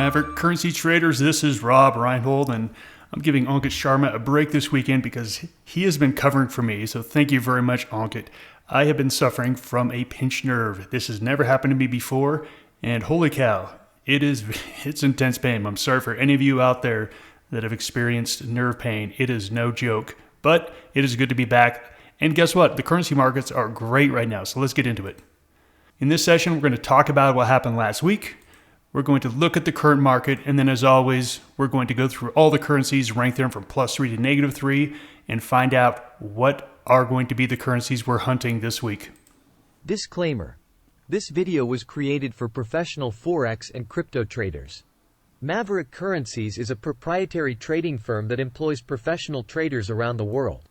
Maverick Currency traders. This is Rob Reinhold, and I'm giving Ankit Sharma a break this weekend because he has been covering for me. So thank you very much, Ankit. I have been suffering from a pinched nerve. This has never happened to me before, and holy cow, it's intense pain. I'm sorry for any of you out there that have experienced nerve pain. It is no joke, but it is good to be back. And guess what? The currency markets are great right now, so let's get into it. In this session, we're going to talk about what happened last week. We're going to look at the current market, and then as always, we're going to go through all the currencies, rank them from +3 to -3, and find out what are going to be the currencies we're hunting this week. Disclaimer. This video was created for professional Forex and crypto traders. Maverick Currencies is a proprietary trading firm that employs professional traders around the world.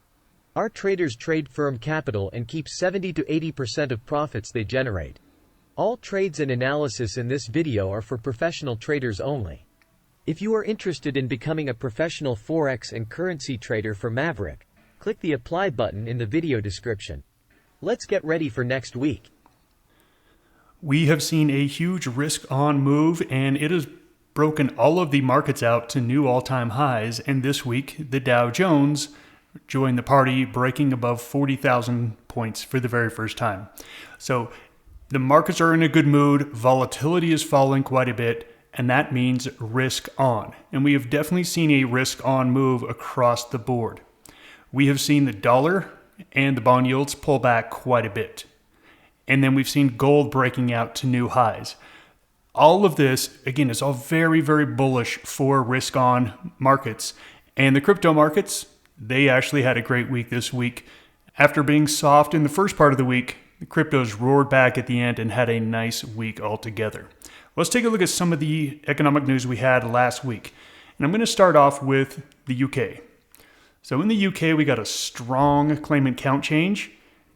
Our traders trade firm capital and keep 70 to 80% of profits they generate. All trades and analysis in this video are for professional traders only. If you are interested in becoming a professional Forex and currency trader for Maverick, click the apply button in the video description. Let's get ready for next week. We have seen a huge risk-on move, and it has broken all of the markets out to new all-time highs. And this week, the Dow Jones joined the party, breaking above 40,000 points for the very first time. So the markets are in a good mood, volatility is falling quite a bit, and that means risk on. And we have definitely seen a risk on move across the board. We have seen the dollar and the bond yields pull back quite a bit. And then we've seen gold breaking out to new highs. All of this, again, is all very, very bullish for risk on markets. And the crypto markets, they actually had a great week this week. After being soft in the first part of the week, the cryptos roared back at the end and had a nice week altogether. Let's take a look at some of the economic news we had last week. And I'm going to start off with the UK. So in the UK, we got a strong claimant count change.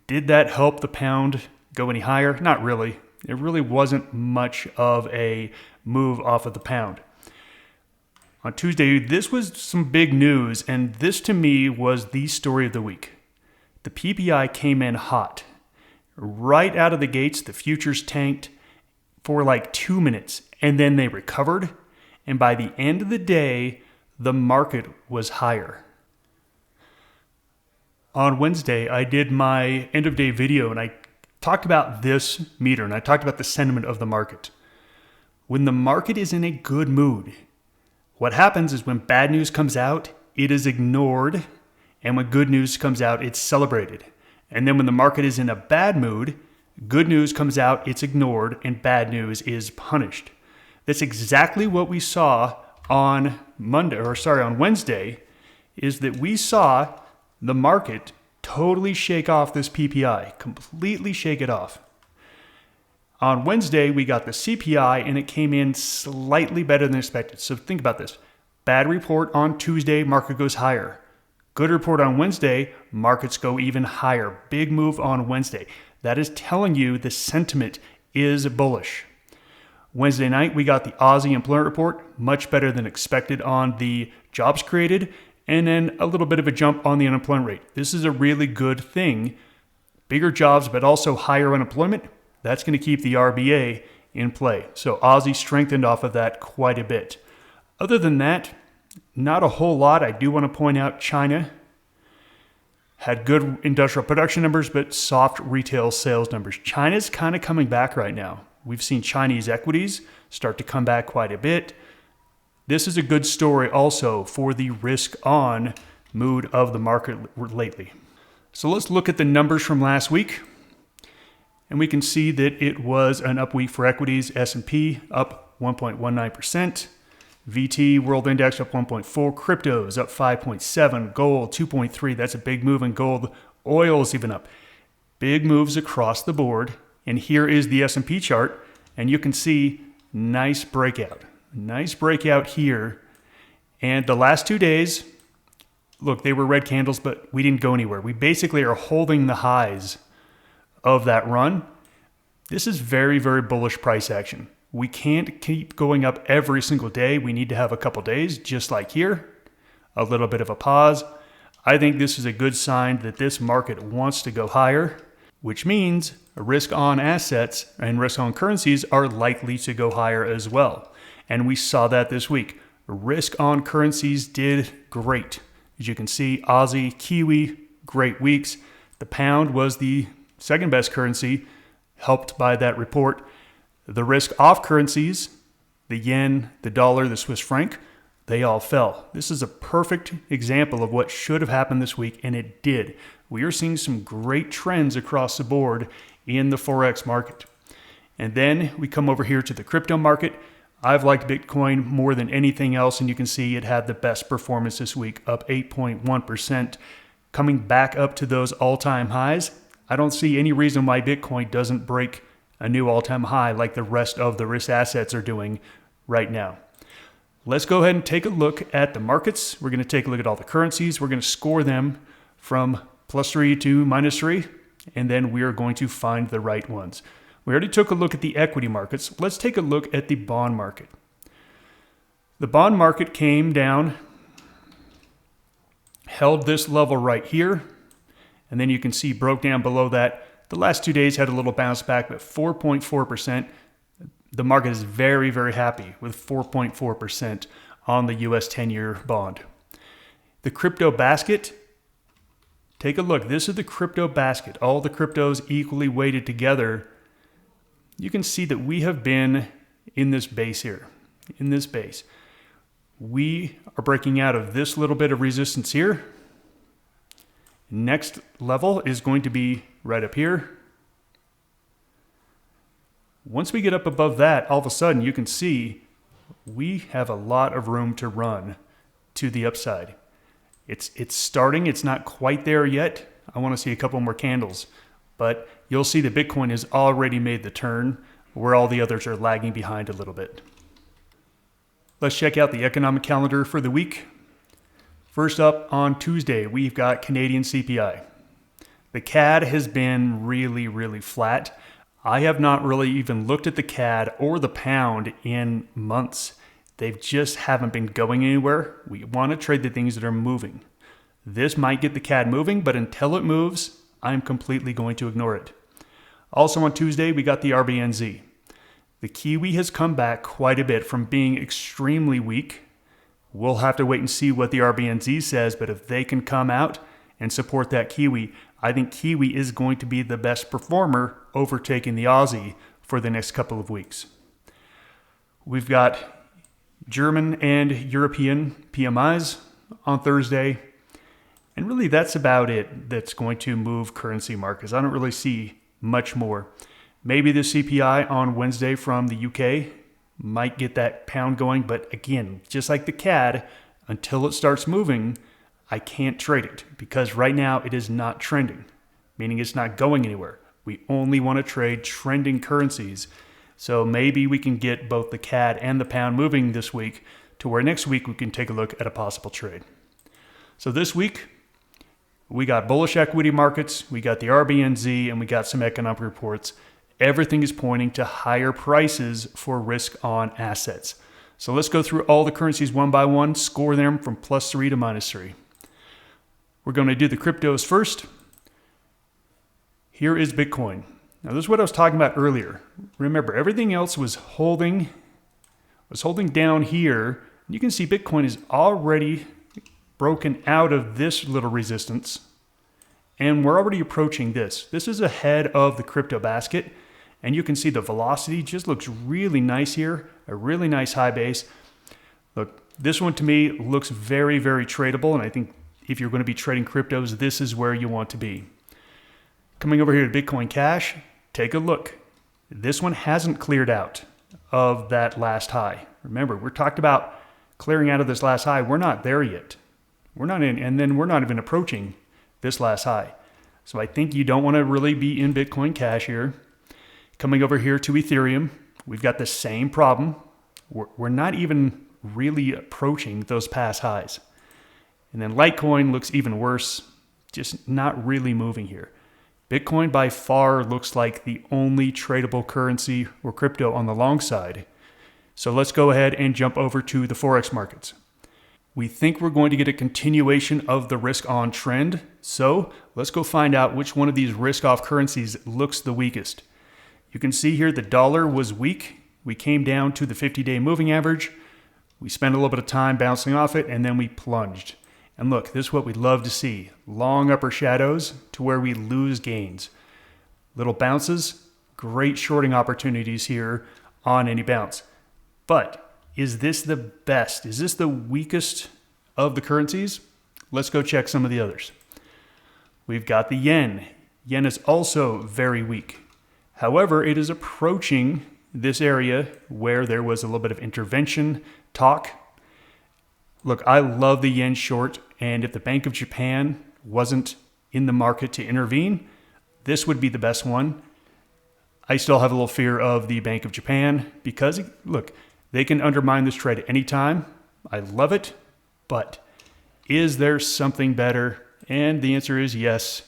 Did that help the pound go any higher? Not really. It really wasn't much of a move off of the pound. On Tuesday, this was some big news, and this to me was the story of the week. The PPI came in hot. Right out of the gates, the futures tanked for like 2 minutes, and then they recovered. And by the end of the day, the market was higher. On Wednesday, I did my end of day video, and I talked about this meter, and I talked about the sentiment of the market. When the market is in a good mood, what happens is when bad news comes out, it is ignored, and when good news comes out, it's celebrated. And then when the market is in a bad mood, good news comes out, it's ignored, and bad news is punished. That's exactly what we saw on Wednesday, is that we saw the market totally shake off this PPI, completely shake it off. On Wednesday, we got the CPI, and it came in slightly better than expected. So think about this. Bad report on Tuesday, market goes higher. Good report on Wednesday, markets go even higher. Big move on Wednesday. That is telling you the sentiment is bullish. Wednesday night, we got the Aussie employment report, much better than expected on the jobs created, and then a little bit of a jump on the unemployment rate. This is a really good thing. Bigger jobs, but also higher unemployment. That's going to keep the RBA in play. So Aussie strengthened off of that quite a bit. Other than that, not a whole lot. I do want to point out China had good industrial production numbers, but soft retail sales numbers. China's kind of coming back right now. We've seen Chinese equities start to come back quite a bit. This is a good story also for the risk-on mood of the market lately. So let's look at the numbers from last week. And we can see that it was an up week for equities. S&P up 1.19%. VT World Index up 1.4. Cryptos up 5.7. Gold 2.3. That's a big move in gold. Oil is even up. Big moves across the board. And here is the S&P chart. And you can see nice breakout. Nice breakout here. And the last 2 days, look, they were red candles, but we didn't go anywhere. We basically are holding the highs of that run. This is very, very bullish price action. We can't keep going up every single day. We need to have a couple days, just like here, a little bit of a pause. I think this is a good sign that this market wants to go higher, which means risk on assets and risk on currencies are likely to go higher as well. And we saw that this week. Risk on currencies did great. As you can see, Aussie, Kiwi, great weeks. The pound was the second best currency, helped by that report. The risk off currencies, the yen, the dollar, the Swiss franc, they all fell. This is a perfect example of what should have happened this week, and it did. We are seeing some great trends across the board in the Forex market. And then we come over here to the crypto market. I've liked Bitcoin more than anything else, and you can see it had the best performance this week, up 8.1%, coming back up to those all-time highs. I don't see any reason why Bitcoin doesn't break a new all-time high like the rest of the risk assets are doing right now. Let's go ahead and take a look at the markets. We're going to take a look at all the currencies. We're going to score them from +3 to -3, and then we are going to find the right ones. We already took a look at the equity markets. Let's take a look at the bond market. The bond market came down, held this level right here, and then you can see broke down below that. The last 2 days had a little bounce back, but 4.4%. The market is very, very happy with 4.4% on the US 10-year bond. The crypto basket, take a look. This is the crypto basket. All the cryptos equally weighted together. You can see that we have been in this base here, in this base. We are breaking out of this little bit of resistance here. Next level is going to be right up here. Once we get up above that, all of a sudden you can see we have a lot of room to run to the upside. It's starting. It's not quite there yet. I want to see a couple more candles. But you'll see that Bitcoin has already made the turn where all the others are lagging behind a little bit. Let's check out the economic calendar for the week. First up on Tuesday, we've got Canadian CPI. The CAD has been really, really flat. I have not really even looked at the CAD or the pound in months. They just haven't been going anywhere. We want to trade the things that are moving. This might get the CAD moving, but until it moves, I'm completely going to ignore it. Also on Tuesday, we got the RBNZ. The Kiwi has come back quite a bit from being extremely weak. We'll have to wait and see what the RBNZ says, but if they can come out and support that Kiwi, I think Kiwi is going to be the best performer, overtaking the Aussie for the next couple of weeks. We've got German and European PMIs on Thursday. And really, that's about it that's going to move currency markets. I don't really see much more. Maybe the CPI on Wednesday from the UK might get that pound going. But again, just like the CAD, until it starts moving, I can't trade it because right now it is not trending, meaning it's not going anywhere. We only want to trade trending currencies. So maybe we can get both the CAD and the pound moving this week to where next week we can take a look at a possible trade. So this week, we got bullish equity markets, we got the RBNZ, and we got some economic reports. Everything is pointing to higher prices for risk on assets. So let's go through all the currencies one by one, score them from +3 to -3. We're going to do the cryptos first. Here is Bitcoin. Now this is what I was talking about earlier. Remember, everything else was holding down here. You can see Bitcoin is already broken out of this little resistance, and we're already approaching this. This is ahead of the crypto basket, and you can see the velocity just looks really nice here, a really nice high base. Look, this one to me looks very, very tradable, and I think if you're going to be trading cryptos, this is where you want to be. Coming over here to Bitcoin Cash, take a look. This one hasn't cleared out of that last high. Remember, we're talked about clearing out of this last high. We're not there yet. We're not in, and then we're not even approaching this last high. So I think you don't want to really be in Bitcoin Cash here. Coming over here to Ethereum, we've got the same problem. We're not even really approaching those past highs. And then Litecoin looks even worse, just not really moving here. Bitcoin by far looks like the only tradable currency or crypto on the long side. So let's go ahead and jump over to the Forex markets. We think we're going to get a continuation of the risk on trend. So let's go find out which one of these risk off currencies looks the weakest. You can see here the dollar was weak We came down to the 50-day moving average. We spent a little bit of time bouncing off it, and then we plunged. And look, this is what we love to see. Long upper shadows to where we lose gains. Little bounces, great shorting opportunities here on any bounce. But is this the best? Is this the weakest of the currencies? Let's go check some of the others. We've got the yen. Yen is also very weak. However, it is approaching this area where there was a little bit of intervention talk. Look, I love the yen short, and if the Bank of Japan wasn't in the market to intervene, this would be the best one. I still have a little fear of the Bank of Japan because, look, they can undermine this trade at any time. I love it, but is there something better? And the answer is yes,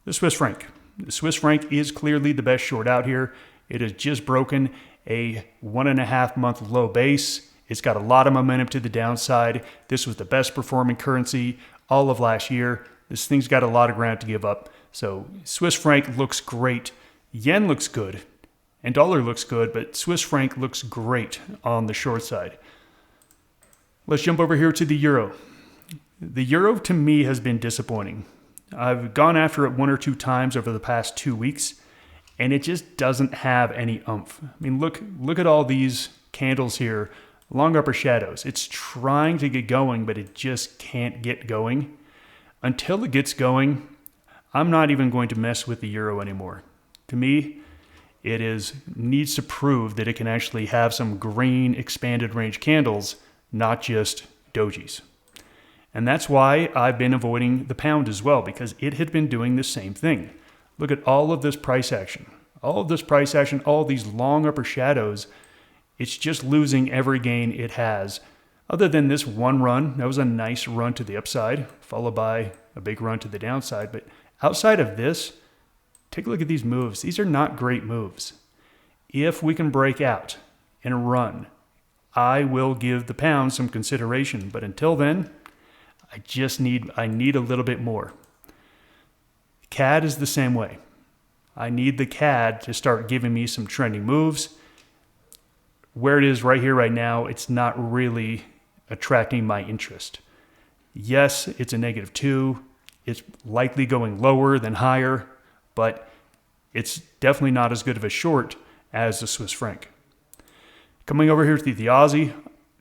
the Swiss franc. The Swiss franc is clearly the best short out here. It has just broken a 1.5 month low base. It's got a lot of momentum to the downside. This was the best performing currency all of last year. This thing's got a lot of ground to give up. So Swiss franc looks great. Yen looks good. And dollar looks good, but Swiss franc looks great on the short side. Let's jump over here to the euro. The euro to me has been disappointing. I've gone after it 1 or 2 times over the past 2 weeks, and it just doesn't have any oomph. I mean, look at all these candles here, long upper shadows. It's trying to get going, but it just can't get going. Until it gets going, I'm not even going to mess with the euro anymore. To me, it needs to prove that it can actually have some green expanded range candles, not just dojis. And that's why I've been avoiding the pound as well, because it had been doing the same thing. Look at all of this price action. All these long upper shadows. It's just losing every gain it has. Other than this one run, that was a nice run to the upside, followed by a big run to the downside. But outside of this, take a look at these moves. These are not great moves. If we can break out and run, I will give the pound some consideration. But until then, I need a little bit more. CAD is the same way. I need the CAD to start giving me some trending moves. Where it is right here, right now, it's not really attracting my interest. Yes, it's a -2. It's likely going lower than higher, but it's definitely not as good of a short as the Swiss franc. Coming over here to the Aussie,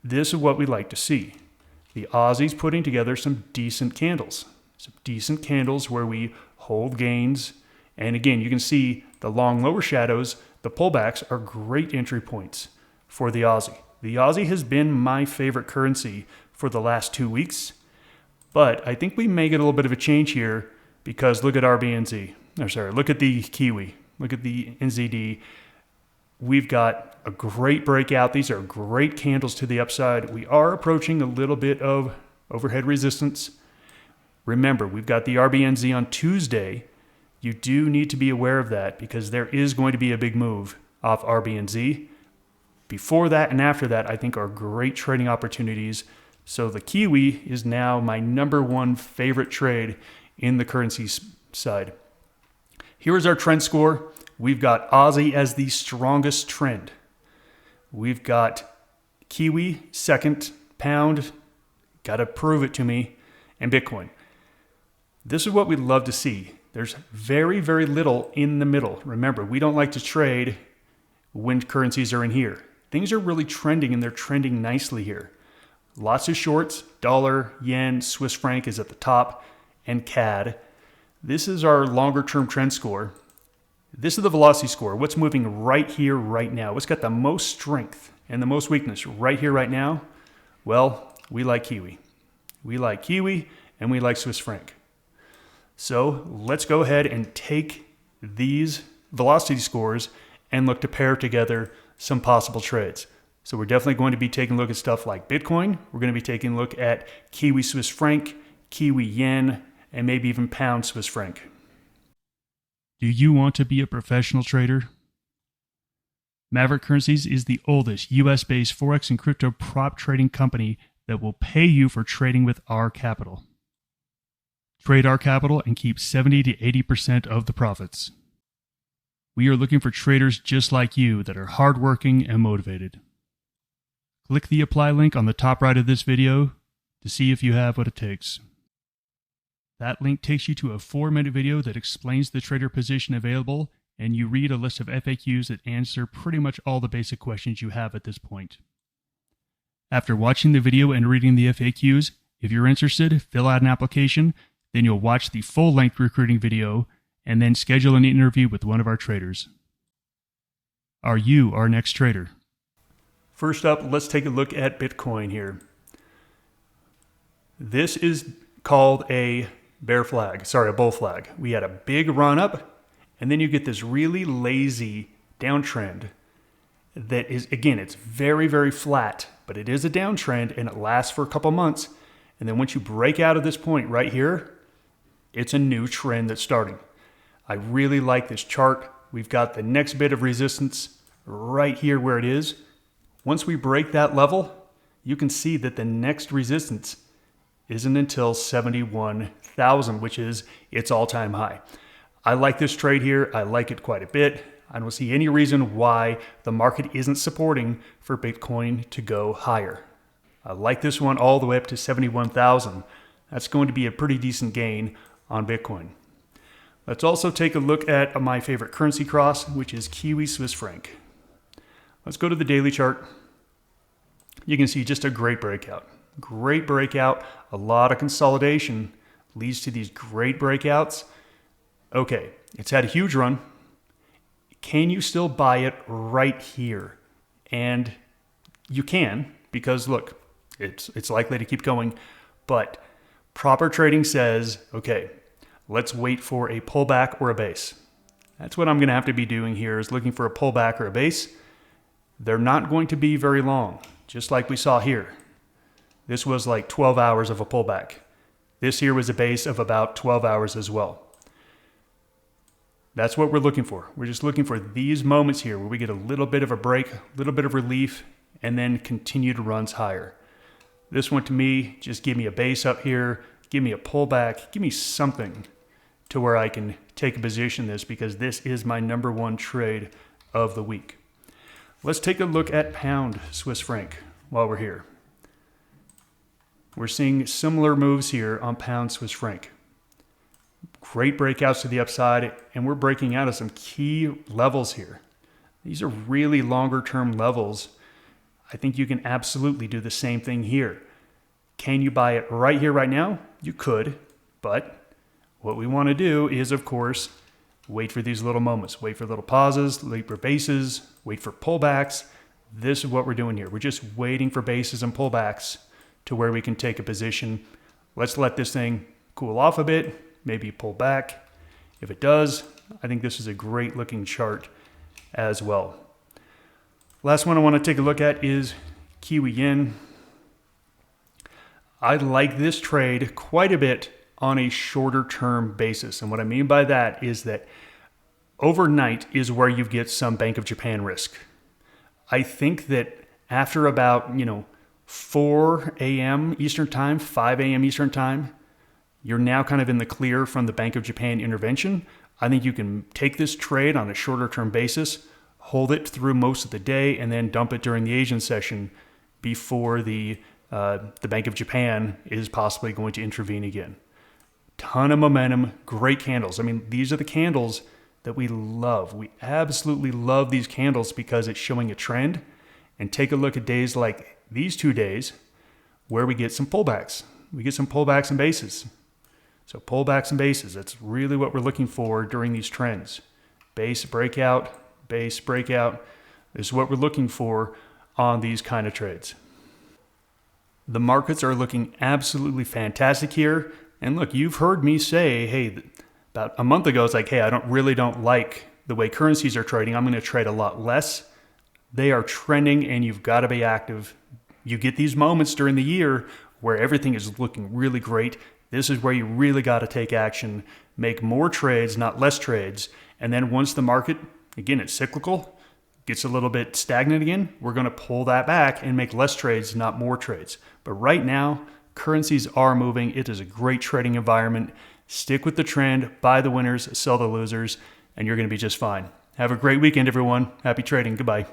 this is what we like to see. The Aussie's putting together some decent candles. Some decent candles where we hold gains. And again, you can see the long lower shadows, the pullbacks are great entry points for the Aussie. The Aussie has been my favorite currency for the last 2 weeks. But I think we may get a little bit of a change here because look at RBNZ. Look at the Kiwi. Look at the NZD. We've got a great breakout. These are great candles to the upside. We are approaching a little bit of overhead resistance. Remember, we've got the RBNZ on Tuesday. You do need to be aware of that because there is going to be a big move off RBNZ. Before that and after that, I think are great trading opportunities. So the Kiwi is now my #1 favorite trade in the currency side. Here is our trend score. We've got Aussie as the strongest trend. We've got Kiwi second, pound, got to prove it to me, and Bitcoin. This is what we'd love to see. There's very, very little in the middle. Remember, we don't like to trade when currencies are in here. Things are really trending, and they're trending nicely here. Lots of shorts, dollar, yen, Swiss franc is at the top, and CAD. This is our longer term trend score. This is the velocity score. What's moving right here, right now? What's got the most strength and the most weakness right here, right now? Well, we like Kiwi. We like Kiwi and we like Swiss franc. So let's go ahead and take these velocity scores and look to pair together some possible trades. So we're definitely going to be taking a look at stuff like Bitcoin. We're going to be taking a look at Kiwi Swiss franc, Kiwi yen, and maybe even pound Swiss franc. Do you want to be a professional trader? Maverick Currencies is the oldest US-based Forex and crypto prop trading company that will pay you for trading with our capital. Trade our capital and keep 70 to 80% of the profits. We are looking for traders just like you that are hardworking and motivated. Click the apply link on the top right of this video to see if you have what it takes. That link takes you to a 4-minute video that explains the trader position available, and you read a list of FAQs that answer pretty much all the basic questions you have at this point. After watching the video and reading the FAQs, if you're interested, fill out an application, then you'll watch the full-length recruiting video, and then schedule an interview with one of our traders. Are you our next trader? First up, let's take a look at Bitcoin here. This is called a bull flag. We had a big run up, and then you get this really lazy downtrend that is, again, it's very, very flat, but it is a downtrend and it lasts for a couple months. And then once you break out of this point right here, it's a new trend that's starting. I really like this chart. We've got the next bit of resistance right here where it is. Once we break that level, you can see that the next resistance isn't until 71,000, which is its all-time high. I like this trade here. I like it quite a bit. I don't see any reason why the market isn't supporting for Bitcoin to go higher. I like this one all the way up to 71,000. That's going to be a pretty decent gain on Bitcoin. Let's also take a look at my favorite currency cross, which is Kiwi Swiss franc. Let's go to the daily chart. You can see just a great breakout. Great breakout. A lot of consolidation leads to these great breakouts. Okay, it's had a huge run. Can you still buy it right here? And you can, because look, it's likely to keep going, but proper trading says, okay, let's wait for a pullback or a base. That's what I'm going to have to be doing here, is looking for a pullback or a base. They're not going to be very long, just like we saw here. This was like 12 hours of a pullback. This here was a base of about 12 hours as well. That's what we're looking for. We're just looking for these moments here where we get a little bit of a break, a little bit of relief, and then continued runs higher. This one to me, just give me a base up here, give me a pullback, give me something to where I can take a position in this, because this is my number one trade of the week. Let's take a look at pound Swiss franc while we're here. We're seeing similar moves here on pound Swiss franc. Great breakouts to the upside, and we're breaking out of some key levels here. These are really longer term levels. I think you can absolutely do the same thing here. Can you buy it right here, right now? You could, but what we want to do is, of course, wait for these little moments. Wait for little pauses, wait for bases, wait for pullbacks. This is what we're doing here. We're just waiting for bases and pullbacks to where we can take a position. Let's let this thing cool off a bit, maybe pull back. If it does, I think this is a great looking chart as well. Last one I want to take a look at is Kiwi Yen. I like this trade quite a bit on a shorter term basis. And what I mean by that is that overnight is where you get some Bank of Japan risk. I think that after about, 4 a.m. Eastern time, 5 a.m. Eastern time, you're now kind of in the clear from the Bank of Japan intervention. I think you can take this trade on a shorter term basis, hold it through most of the day, and then dump it during the Asian session before the Bank of Japan is possibly going to intervene again. Ton of momentum, great candles. I mean, these are the candles that we love. We absolutely love these candles because it's showing a trend. And take a look at days like these 2 days where we get some pullbacks. We get some pullbacks and bases. So pullbacks and bases, that's really what we're looking for during these trends. Base breakout, base breakout. This is what we're looking for on these kind of trades. The markets are looking absolutely fantastic here. And look, you've heard me say, hey, about a month ago, it's like, hey, I really don't like the way currencies are trading. I'm going to trade a lot less. They are trending and you've got to be active. You get these moments during the year where everything is looking really great. This is where you really got to take action, make more trades, not less trades. And then once the market, again, it's cyclical, gets a little bit stagnant again, we're going to pull that back and make less trades, not more trades. But right now, currencies are moving. It is a great trading environment. Stick with the trend, buy the winners, sell the losers, and you're going to be just fine. Have a great weekend, everyone. Happy trading. Goodbye.